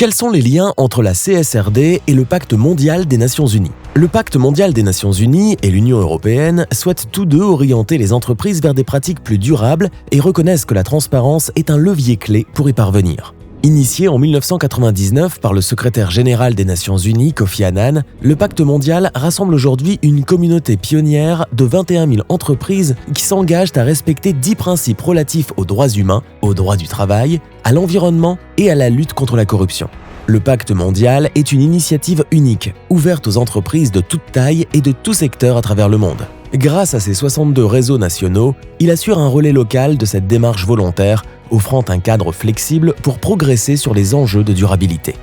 Quels sont les liens entre la CSRD et le Pacte mondial des Nations Unies ? Le Pacte mondial des Nations Unies et l'Union européenne souhaitent tous deux orienter les entreprises vers des pratiques plus durables et reconnaissent que la transparence est un levier clé pour y parvenir. Initié en 1999 par le secrétaire général des Nations Unies, Kofi Annan, le Pacte mondial rassemble aujourd'hui une communauté pionnière de 21 000 entreprises qui s'engagent à respecter 10 principes relatifs aux droits humains, aux droits du travail, à l'environnement et à la lutte contre la corruption. Le Pacte mondial est une initiative unique, ouverte aux entreprises de toute taille et de tout secteur à travers le monde. Grâce à ses 62 réseaux nationaux, il assure un relais local de cette démarche volontaire, offrant un cadre flexible pour progresser sur les enjeux de durabilité.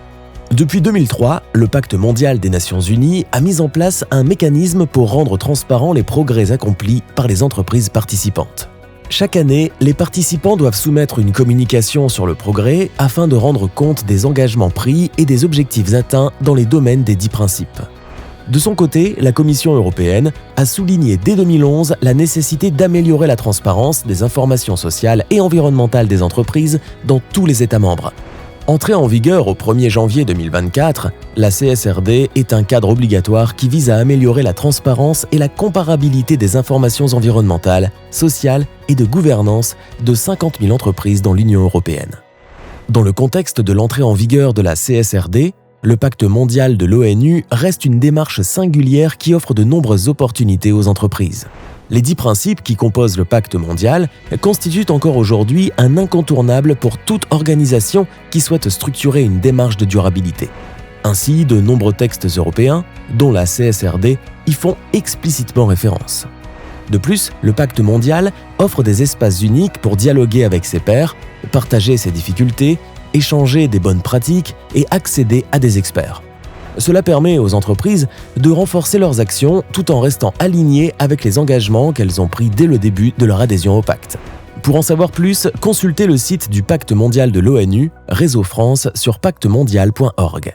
Depuis 2003, le Pacte mondial des Nations Unies a mis en place un mécanisme pour rendre transparents les progrès accomplis par les entreprises participantes. Chaque année, les participants doivent soumettre une communication sur le progrès afin de rendre compte des engagements pris et des objectifs atteints dans les domaines des 10 principes. De son côté, la Commission européenne a souligné dès 2011 la nécessité d'améliorer la transparence des informations sociales et environnementales des entreprises dans tous les États membres. Entrée en vigueur au 1er janvier 2024, la CSRD est un cadre obligatoire qui vise à améliorer la transparence et la comparabilité des informations environnementales, sociales et de gouvernance de 50 000 entreprises dans l'Union européenne. Dans le contexte de l'entrée en vigueur de la CSRD, le Pacte mondial de l'ONU reste une démarche singulière qui offre de nombreuses opportunités aux entreprises. Les 10 principes qui composent le Pacte mondial constituent encore aujourd'hui un incontournable pour toute organisation qui souhaite structurer une démarche de durabilité. Ainsi, de nombreux textes européens, dont la CSRD, y font explicitement référence. De plus, le Pacte mondial offre des espaces uniques pour dialoguer avec ses pairs, partager ses difficultés, échanger des bonnes pratiques et accéder à des experts. Cela permet aux entreprises de renforcer leurs actions tout en restant alignées avec les engagements qu'elles ont pris dès le début de leur adhésion au pacte. Pour en savoir plus, consultez le site du Pacte mondial de l'ONU, Réseau France, sur pactemondial.org.